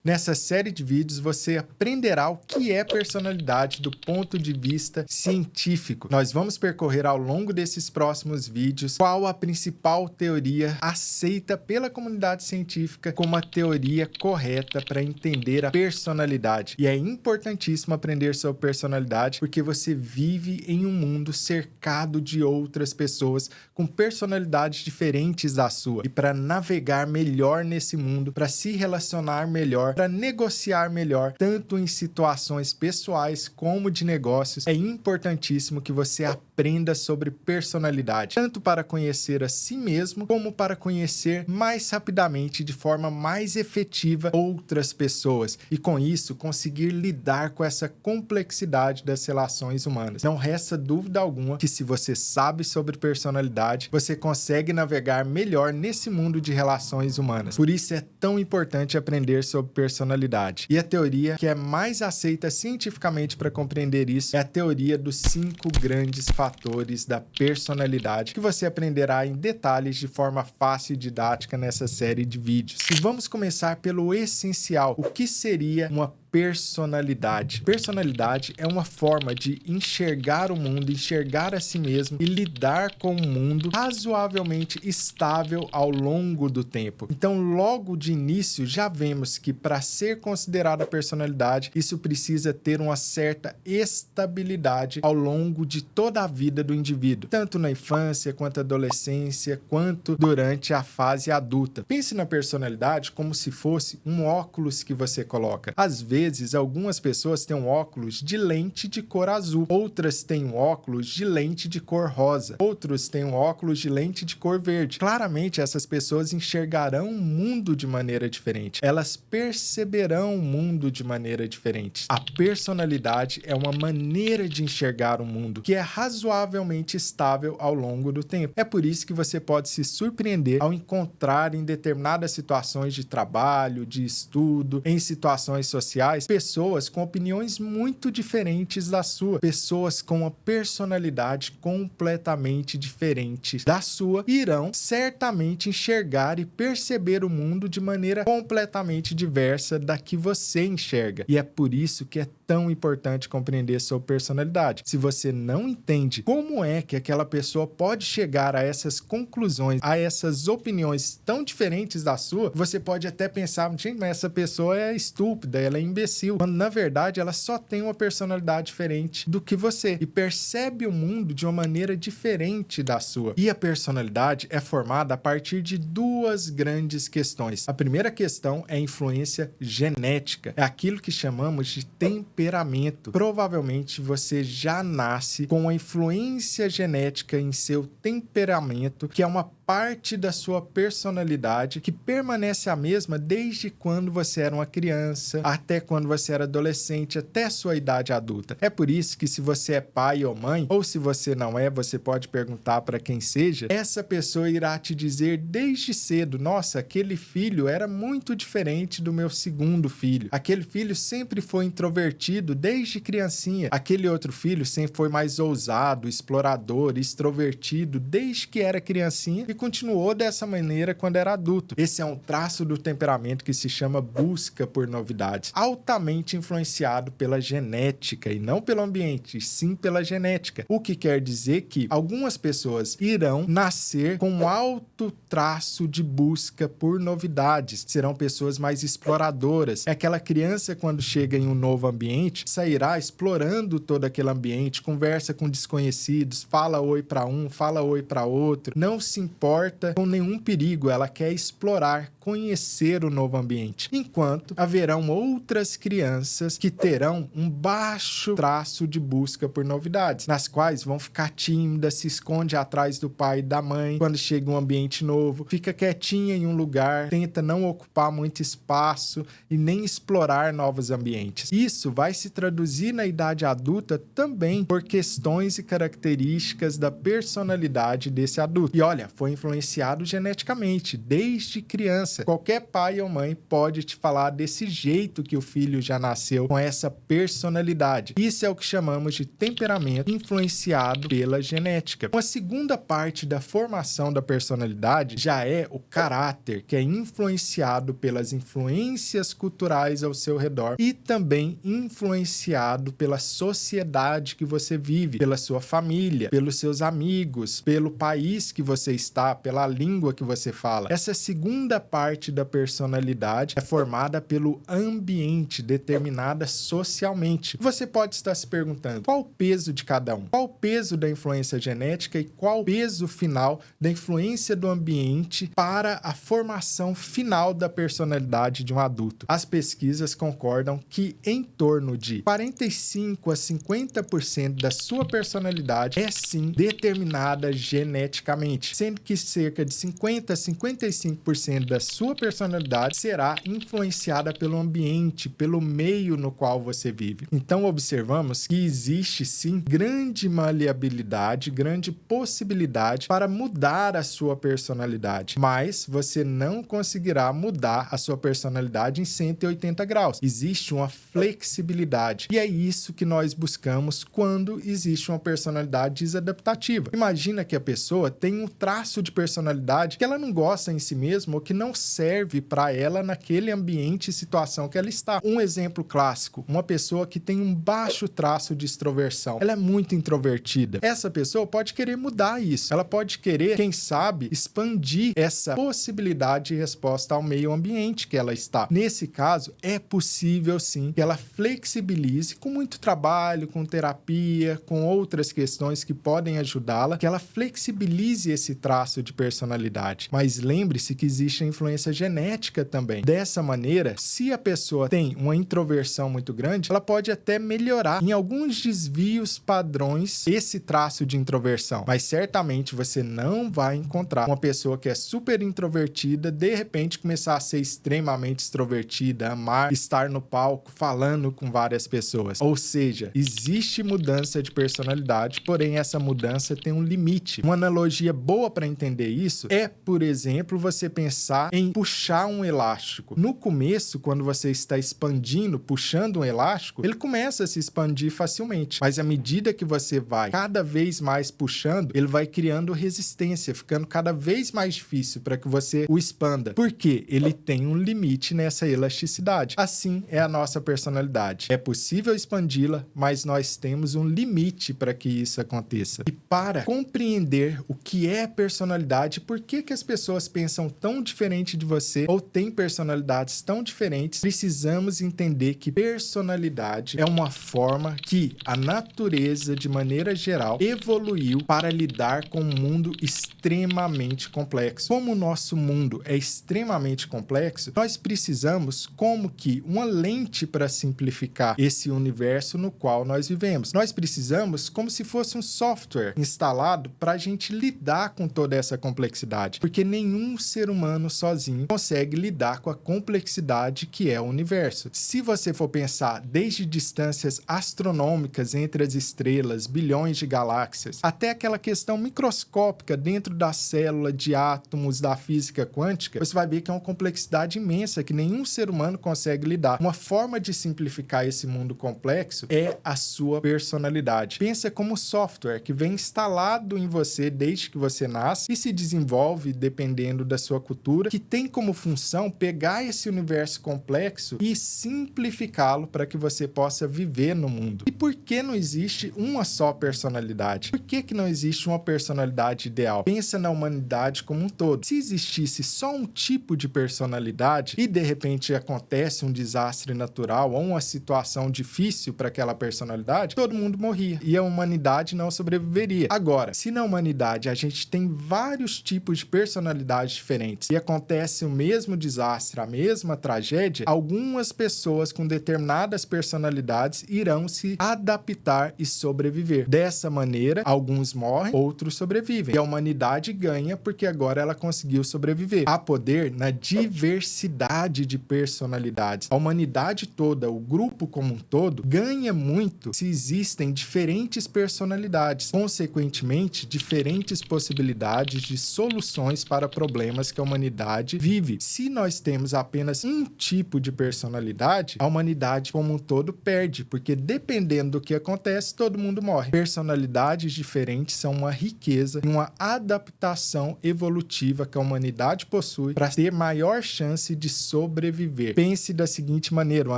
Nessa série de vídeos, você aprenderá o que é personalidade do ponto de vista científico. Nós vamos percorrer ao longo desses próximos vídeos qual a principal teoria aceita pela comunidade científica como a teoria correta para entender a personalidade. E é importantíssimo aprender sobre personalidade porque você vive em um mundo cercado de outras pessoas com personalidades diferentes da sua. E para navegar melhor nesse mundo, para se relacionar melhor, para negociar melhor, tanto em situações pessoais como de negócios, é importantíssimo que você aprenda sobre personalidade, tanto para conhecer a si mesmo, como para conhecer mais rapidamente, de forma mais efetiva, outras pessoas, e com isso conseguir lidar com essa complexidade das relações humanas. Não resta dúvida alguma que se você sabe sobre personalidade, você consegue navegar melhor nesse mundo de relações humanas. Por isso é tão importante aprender sobre personalidade. E a teoria que é mais aceita cientificamente para compreender isso é a teoria dos 5 grandes fatores da personalidade, que você aprenderá em detalhes de forma fácil e didática nessa série de vídeos. E vamos começar pelo essencial: o que seria uma personalidade? Personalidade é uma forma de enxergar o mundo, enxergar a si mesmo e lidar com o mundo razoavelmente estável ao longo do tempo. Então, logo de início, já vemos que para ser considerada personalidade, isso precisa ter uma certa estabilidade ao longo de toda a vida do indivíduo, tanto na infância, quanto adolescência, quanto durante a fase adulta. Pense na personalidade como se fosse um óculos que você coloca. Às vezes, algumas pessoas têm um óculos de lente de cor azul, outras têm um óculos de lente de cor rosa, outros têm um óculos de lente de cor verde. Claramente, essas pessoas enxergarão o mundo de maneira diferente. Elas perceberão o mundo de maneira diferente. A personalidade é uma maneira de enxergar o mundo que é razoavelmente estável ao longo do tempo. É por isso que você pode se surpreender ao encontrar em determinadas situações de trabalho, de estudo, em situações sociais, pessoas com opiniões muito diferentes da sua, pessoas com uma personalidade completamente diferente da sua, irão certamente enxergar e perceber o mundo de maneira completamente diversa da que você enxerga. E é por isso que é tão importante compreender sobre personalidade. Se você não entende como é que aquela pessoa pode chegar a essas conclusões, a essas opiniões tão diferentes da sua, você pode até pensar: gente, mas essa pessoa é estúpida, ela é imbecil, quando na verdade ela só tem uma personalidade diferente do que você e percebe o mundo de uma maneira diferente da sua. E a personalidade é formada a partir de 2 grandes questões. A primeira questão é a influência genética, é aquilo que chamamos de temperamento. Provavelmente você já nasce com a influência genética em seu temperamento, que é uma parte da sua personalidade que permanece a mesma desde quando você era uma criança, até quando você era adolescente, até a sua idade adulta. É por isso que, se você é pai ou mãe, ou se você não é, você pode perguntar para quem seja, essa pessoa irá te dizer desde cedo: nossa, aquele filho era muito diferente do meu segundo filho. Aquele filho sempre foi introvertido desde criancinha. Aquele outro filho sempre foi mais ousado, explorador, extrovertido desde que era criancinha e continuou dessa maneira quando era adulto. Esse é um traço do temperamento que se chama busca por novidades, altamente influenciado pela genética e não pelo ambiente, sim pela genética. O que quer dizer que algumas pessoas irão nascer com um alto traço de busca por novidades, serão pessoas mais exploradoras. É aquela criança, quando chega em um novo ambiente, sairá explorando todo aquele ambiente, conversa com desconhecidos, fala oi para um, fala oi para outro, não se importa com nenhum perigo, ela quer explorar, conhecer o novo ambiente. Enquanto haverão outras crianças que terão um baixo traço de busca por novidades, nas quais vão ficar tímidas, se esconde atrás do pai e da mãe quando chega um ambiente novo, fica quietinha em um lugar, tenta não ocupar muito espaço e nem explorar novos ambientes. Isso vai se traduzir na idade adulta também por questões e características da personalidade desse adulto. E olha, foi foi influenciado geneticamente, desde criança. Qualquer pai ou mãe pode te falar desse jeito que o filho já nasceu com essa personalidade. Isso é o que chamamos de temperamento influenciado pela genética. Uma segunda parte da formação da personalidade já é o caráter, que é influenciado pelas influências culturais ao seu redor e também influenciado pela sociedade que você vive, pela sua família, pelos seus amigos, pelo país que você está, pela língua que você fala. Essa segunda parte da personalidade é formada pelo ambiente, determinada socialmente. Você pode estar se perguntando, qual o peso de cada um? Qual o peso da influência genética e qual o peso final da influência do ambiente para a formação final da personalidade de um adulto? As pesquisas concordam que em torno de 45 a 50% da sua personalidade é sim determinada geneticamente, sendo que cerca de 50 a 55% da sua personalidade será influenciada pelo ambiente, pelo meio no qual você vive. Então observamos que existe sim grande maleabilidade, grande possibilidade para mudar a sua personalidade, mas você não conseguirá mudar a sua personalidade em 180 graus. Existe uma flexibilidade e é isso que nós buscamos quando existe uma personalidade desadaptativa. Imagina que a pessoa tem um traço de personalidade que ela não gosta em si mesma ou que não serve para ela naquele ambiente e situação que ela está. Um exemplo clássico, uma pessoa que tem um baixo traço de extroversão. Ela é muito introvertida. Essa pessoa pode querer mudar isso. Ela pode querer, quem sabe, expandir essa possibilidade de resposta ao meio ambiente que ela está. Nesse caso, é possível sim que ela flexibilize com muito trabalho, com terapia, com outras questões que podem ajudá-la, que ela flexibilize esse traço de personalidade. Mas lembre-se que existe a influência genética também. Dessa maneira, se a pessoa tem uma introversão muito grande, ela pode até melhorar em alguns desvios padrões esse traço de introversão. Mas certamente você não vai encontrar uma pessoa que é super introvertida, de repente começar a ser extremamente extrovertida, amar estar no palco falando com várias pessoas. Ou seja, existe mudança de personalidade, porém essa mudança tem um limite. Uma analogia boa para entender isso é, por exemplo, você pensar em puxar um elástico. No começo, quando você está expandindo, puxando um elástico, ele começa a se expandir facilmente. Mas à medida que você vai cada vez mais puxando, ele vai criando resistência, ficando cada vez mais difícil para que você o expanda. Porque ele tem um limite nessa elasticidade. Assim é a nossa personalidade. É possível expandi-la, mas nós temos um limite para que isso aconteça. E para compreender o que é personalidade, por que as pessoas pensam tão diferente de você ou têm personalidades tão diferentes, precisamos entender que personalidade é uma forma que a natureza, de maneira geral, evoluiu para lidar com um mundo extremamente complexo. Como o nosso mundo é extremamente complexo, nós precisamos como que uma lente para simplificar esse universo no qual nós vivemos. Nós precisamos como se fosse um software instalado para a gente lidar com toda essa complexidade, porque nenhum ser humano sozinho consegue lidar com a complexidade que é o universo. Se você for pensar desde distâncias astronômicas entre as estrelas, bilhões de galáxias, até aquela questão microscópica dentro da célula de átomos da física quântica, você vai ver que é uma complexidade imensa que nenhum ser humano consegue lidar. Uma forma de simplificar esse mundo complexo é a sua personalidade. Pensa como software que vem instalado em você desde que você nasce e se desenvolve dependendo da sua cultura, que tem como função pegar esse universo complexo e simplificá-lo para que você possa viver no mundo. E por que não existe uma só personalidade? Por que não existe uma personalidade ideal? Pensa na humanidade como um todo. Se existisse só um tipo de personalidade e de repente acontece um desastre natural ou uma situação difícil para aquela personalidade, todo mundo morria e a humanidade não sobreviveria. Agora, se na humanidade a gente tem vários tipos de personalidades diferentes e acontece o mesmo desastre, a mesma tragédia, algumas pessoas com determinadas personalidades irão se adaptar e sobreviver. Dessa maneira, alguns morrem, outros sobrevivem. E a humanidade ganha porque agora ela conseguiu sobreviver. Há poder na diversidade de personalidades. A humanidade toda, o grupo como um todo, ganha muito se existem diferentes personalidades. Consequentemente, diferentes possibilidades possibilidades de soluções para problemas que a humanidade vive. Se nós temos apenas um tipo de personalidade, a humanidade como um todo perde, porque dependendo do que acontece, todo mundo morre. Personalidades diferentes são uma riqueza e uma adaptação evolutiva que a humanidade possui para ter maior chance de sobreviver. Pense da seguinte maneira, uma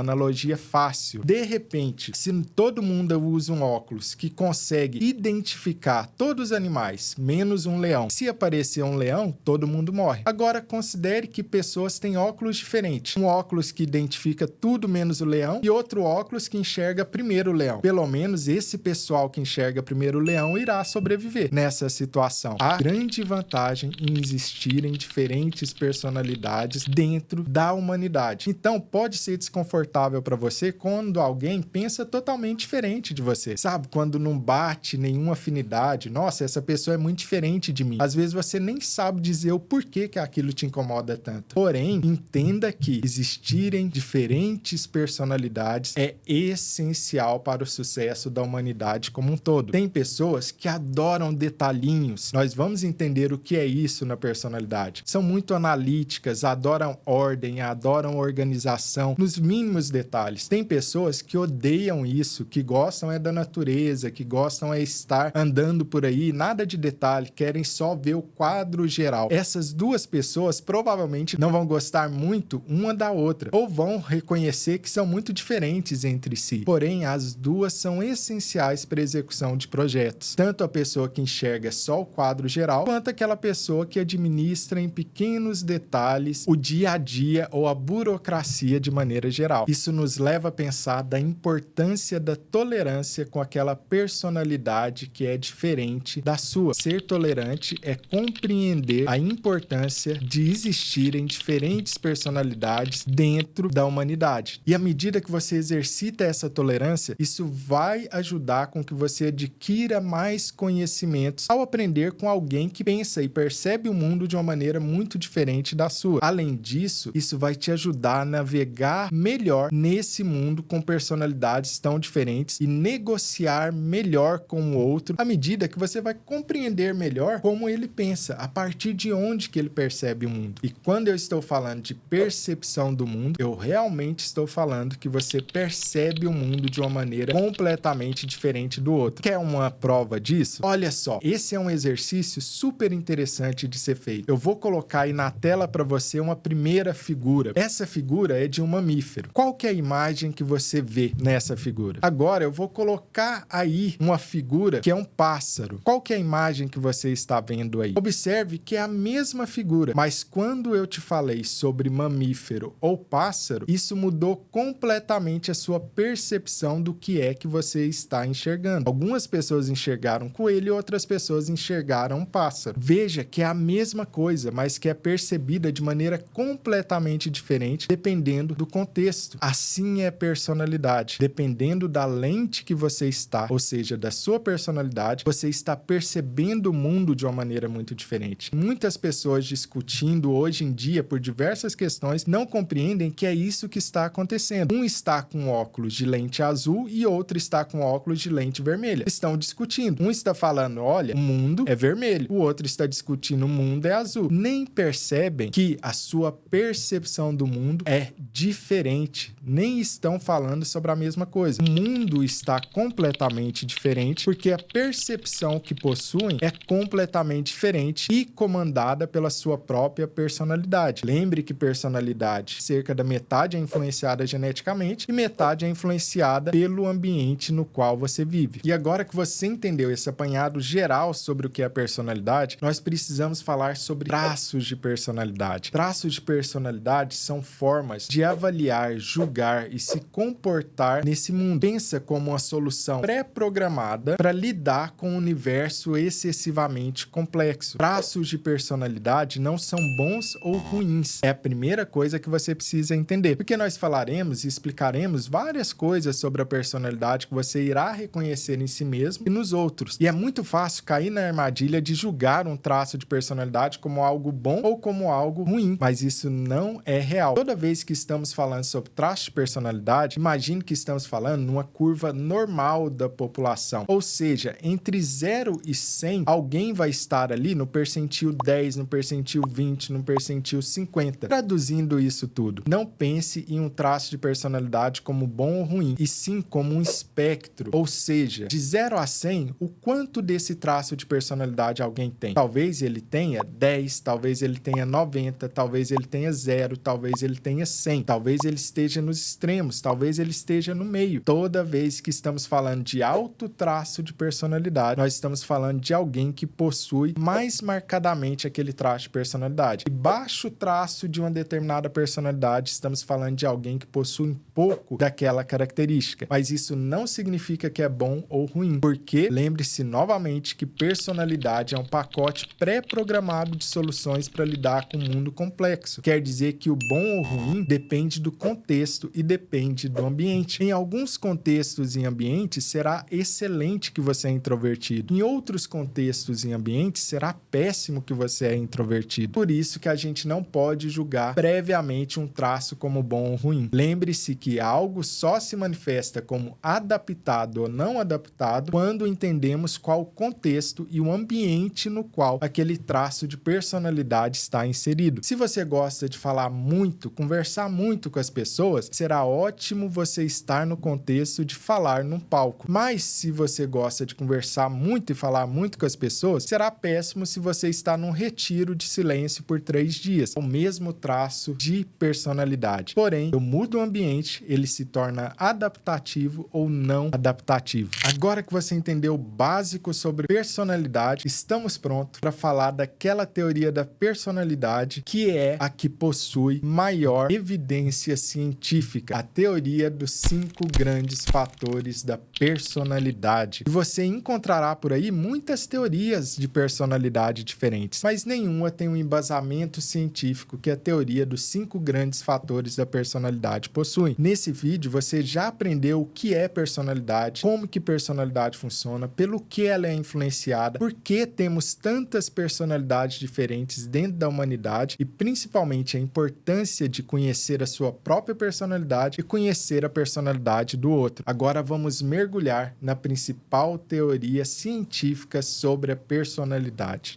analogia fácil. De repente, se todo mundo usa um óculos que consegue identificar todos os animais, menos um leão, se aparecer um leão, todo mundo morre. Agora, considere que pessoas têm óculos diferentes. Um óculos que identifica tudo menos o leão e outro óculos que enxerga primeiro o leão. Pelo menos esse pessoal que enxerga primeiro o leão irá sobreviver nessa situação. Há grande vantagem em existirem diferentes personalidades dentro da humanidade. Então, pode ser desconfortável para você quando alguém pensa totalmente diferente de você. Sabe? Quando não bate nenhuma afinidade. Nossa, essa pessoa é muito diferente de mim. Às vezes você nem sabe dizer o porquê que aquilo te incomoda tanto. Porém, entenda que existirem diferentes personalidades é essencial para o sucesso da humanidade como um todo. Tem pessoas que adoram detalhinhos. Nós vamos entender o que é isso na personalidade. São muito analíticas, adoram ordem, adoram organização nos mínimos detalhes. Tem pessoas que odeiam isso, que gostam é da natureza, que gostam é estar andando por aí, nada de detalhe, querem só ver o quadro geral. Essas duas pessoas provavelmente não vão gostar muito uma da outra, ou vão reconhecer que são muito diferentes entre si. Porém, as duas são essenciais para a execução de projetos. Tanto a pessoa que enxerga só o quadro geral, quanto aquela pessoa que administra em pequenos detalhes o dia a dia ou a burocracia de maneira geral. Isso nos leva a pensar da importância da tolerância com aquela personalidade que é diferente da sua. Ser tolerante é compreender a importância de existirem diferentes personalidades dentro da humanidade. E à medida que você exercita essa tolerância, isso vai ajudar com que você adquira mais conhecimentos ao aprender com alguém que pensa e percebe o mundo de uma maneira muito diferente da sua. Além disso, isso vai te ajudar a navegar melhor nesse mundo com personalidades tão diferentes e negociar melhor com o outro à medida que você vai compreender melhor como ele pensa, a partir de onde que ele percebe o mundo. E quando eu estou falando de percepção do mundo, eu realmente estou falando que você percebe o mundo de uma maneira completamente diferente do outro. Quer uma prova disso? Olha só, esse é um exercício super interessante de ser feito. Eu vou colocar aí na tela para você uma primeira figura. Essa figura é de um mamífero. Qual que é a imagem que você vê nessa figura? Agora eu vou colocar aí uma figura que é um pássaro. Qual que é a imagem que você está vendo aí? Observe que é a mesma figura, mas quando eu te falei sobre mamífero ou pássaro, isso mudou completamente a sua percepção do que é que você está enxergando. Algumas pessoas enxergaram coelho e outras pessoas enxergaram um pássaro. Veja que é a mesma coisa, mas que é percebida de maneira completamente diferente dependendo do contexto. Assim é a personalidade. Dependendo da lente que você está, ou seja, da sua personalidade, você está percebendo o mundo de uma maneira muito diferente. Muitas pessoas discutindo hoje em dia por diversas questões não compreendem que é isso que está acontecendo. Um está com óculos de lente azul e outro está com óculos de lente vermelha. Estão discutindo. Um está falando, olha, o mundo é vermelho. O outro está discutindo, o mundo é azul. Nem percebem que a sua percepção do mundo é diferente. Nem estão falando sobre a mesma coisa. O mundo está completamente diferente porque a percepção que possuem é completamente diferente e comandada pela sua própria personalidade. Lembre que personalidade, cerca da metade é influenciada geneticamente e metade é influenciada pelo ambiente no qual você vive. E agora que você entendeu esse apanhado geral sobre o que é personalidade, nós precisamos falar sobre traços de personalidade. Traços de personalidade são formas de avaliar, julgar e se comportar nesse mundo. Pensa como uma solução pré-programada para lidar com um universo excessivamente complexo. Traços de personalidade não são bons ou ruins. É a primeira coisa que você precisa entender. Porque nós falaremos e explicaremos várias coisas sobre a personalidade que você irá reconhecer em si mesmo e nos outros. E é muito fácil cair na armadilha de julgar um traço de personalidade como algo bom ou como algo ruim. Mas isso não é real. Toda vez que estamos falando sobre traços de personalidade, imagine que estamos falando numa curva normal da população. Ou seja, entre 0 e 100, alguém vai estar estar ali no percentil 10, no percentil 20, no percentil 50. Traduzindo isso tudo, não pense em um traço de personalidade como bom ou ruim, e sim como um espectro, ou seja, de 0 a 100, o quanto desse traço de personalidade alguém tem. Talvez ele tenha 10, talvez ele tenha 90, talvez ele tenha 0, talvez ele tenha 100, talvez ele esteja nos extremos, talvez ele esteja no meio. Toda vez que estamos falando de alto traço de personalidade, nós estamos falando de alguém que possui mais marcadamente aquele traço de personalidade. E baixo traço de uma determinada personalidade, estamos falando de alguém que possui um pouco daquela característica. Mas isso não significa que é bom ou ruim, porque lembre-se novamente que personalidade é um pacote pré-programado de soluções para lidar com um mundo complexo. Quer dizer que o bom ou ruim depende do contexto e depende do ambiente. Em alguns contextos e ambientes, será excelente que você é introvertido. Em outros contextos e ambientes, será péssimo que você é introvertido. Por isso que a gente não pode julgar previamente um traço como bom ou ruim. Lembre-se que algo só se manifesta como adaptado ou não adaptado quando entendemos qual o contexto e o ambiente no qual aquele traço de personalidade está inserido. Se você gosta de falar muito, conversar muito com as pessoas, será ótimo você estar no contexto de falar num palco. Mas se você gosta de conversar muito e falar muito com as pessoas, será péssimo se você está num retiro de silêncio por 3 dias. O mesmo traço de personalidade. Porém, eu mudo o ambiente, ele se torna adaptativo ou não adaptativo. Agora que você entendeu o básico sobre personalidade, estamos prontos para falar daquela teoria da personalidade que é a que possui maior evidência científica, a teoria dos 5 grandes fatores da personalidade. E você encontrará por aí muitas teorias de personalidade diferentes, mas nenhuma tem um embasamento científico que a teoria dos 5 grandes fatores da personalidade possui. Nesse vídeo você já aprendeu o que é personalidade, como que personalidade funciona, pelo que ela é influenciada, por que temos tantas personalidades diferentes dentro da humanidade e principalmente a importância de conhecer a sua própria personalidade e conhecer a personalidade do outro. Agora vamos mergulhar na principal teoria científica sobre a personalidade.